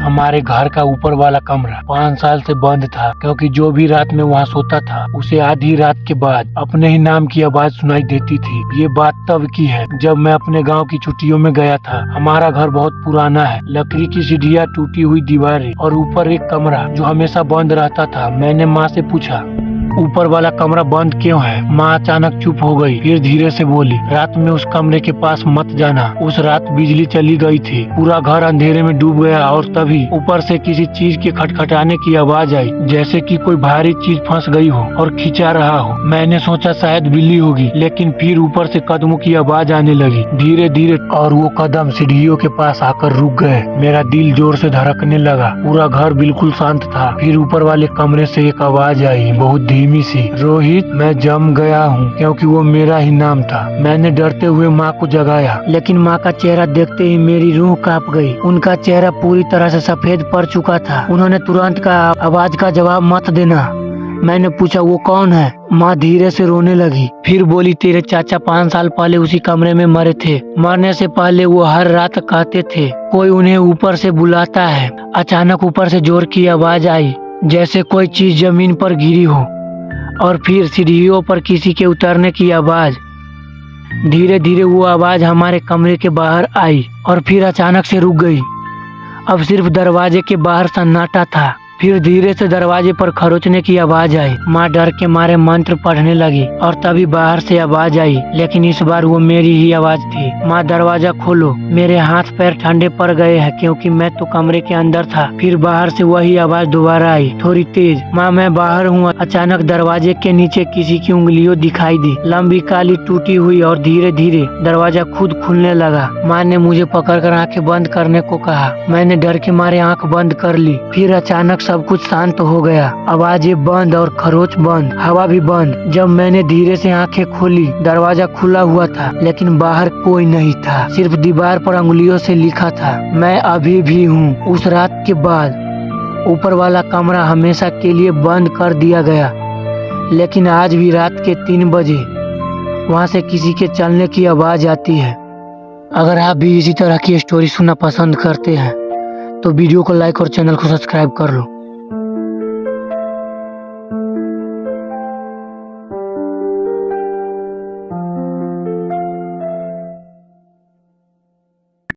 हमारे घर का ऊपर वाला कमरा 5 साल से बंद था, क्योंकि जो भी रात में वहाँ सोता था उसे आधी रात के बाद अपने ही नाम की आवाज सुनाई देती थी। ये बात तब की है जब मैं अपने गांव की छुट्टियों में गया था। हमारा घर बहुत पुराना है, लकड़ी की सीढ़ियाँ, टूटी हुई दीवारें और ऊपर एक कमरा जो हमेशा बंद रहता था। मैंने माँ से पूछा, ऊपर वाला कमरा बंद क्यों है? माँ अचानक चुप हो गई, फिर धीरे से बोली, रात में उस कमरे के पास मत जाना। उस रात बिजली चली गई थी, पूरा घर अंधेरे में डूब गया और तभी ऊपर से किसी चीज के खटखटाने की आवाज आई, जैसे कि कोई भारी चीज फंस गई हो और खिंचा रहा हो। मैंने सोचा शायद बिल्ली होगी, लेकिन फिर ऊपर से कदमों की आवाज आने लगी, धीरे धीरे, और वो कदम सीढ़ियों के पास आकर रुक गए। मेरा दिल जोर से धड़कने लगा। पूरा घर बिल्कुल शांत था। फिर ऊपर वाले कमरे से एक आवाज आई, बहुत धीमी सी, रोहित, मैं जम गया हूँ, क्योंकि वो मेरा ही नाम था। मैंने डरते हुए माँ को जगाया, लेकिन माँ का चेहरा देखते ही मेरी रूह कांप गई। उनका चेहरा पूरी तरह से सफेद पड़ चुका था। उन्होंने तुरंत कहा, आवाज का जवाब मत देना। मैंने पूछा, वो कौन है? माँ धीरे से रोने लगी, फिर बोली, तेरे चाचा 5 साल पहले उसी कमरे में मरे थे। मरने से पहले वो हर रात कहते थे कोई उन्हें ऊपर से बुलाता है। अचानक ऊपर से जोर की आवाज आई, जैसे कोई चीज जमीन पर गिरी हो, और फिर सीढ़ियों पर किसी के उतरने की आवाज। धीरे धीरे वो आवाज हमारे कमरे के बाहर आई और फिर अचानक से रुक गई। अब सिर्फ दरवाजे के बाहर सन्नाटा था। फिर धीरे से दरवाजे पर खरोचने की आवाज आई। माँ डर के मारे मंत्र पढ़ने लगी और तभी बाहर से आवाज आई, लेकिन इस बार वो मेरी ही आवाज थी। माँ, दरवाजा खोलो। मेरे हाथ पैर ठंडे पड़ गए हैं, क्योंकि मैं तो कमरे के अंदर था। फिर बाहर से वही आवाज दोबारा आई, थोड़ी तेज। माँ, मैं बाहर हूँ। अचानक दरवाजे के नीचे किसी की उंगलियों दिखाई दी, लंबी, काली, टूटी हुई, और धीरे धीरे दरवाजा खुद खुलने लगा। माँ ने मुझे पकड़कर आंखें बंद करने को कहा। मैंने डर के मारे आंख बंद कर ली। फिर अचानक सब कुछ शांत हो गया। आवाजें बंद और खरोच बंद, हवा भी बंद। जब मैंने धीरे से आंखें खोली, दरवाजा खुला हुआ था, लेकिन बाहर कोई नहीं था। सिर्फ दीवार पर अंगुलियों से लिखा था, मैं अभी भी हूँ। उस रात के बाद ऊपर वाला कमरा हमेशा के लिए बंद कर दिया गया, लेकिन आज भी रात के 3 बजे वहाँ से किसी के चलने की आवाज आती है। अगर आप भी इसी तरह की स्टोरी सुनना पसंद करते हैं तो वीडियो को लाइक और चैनल को सब्सक्राइब कर लो।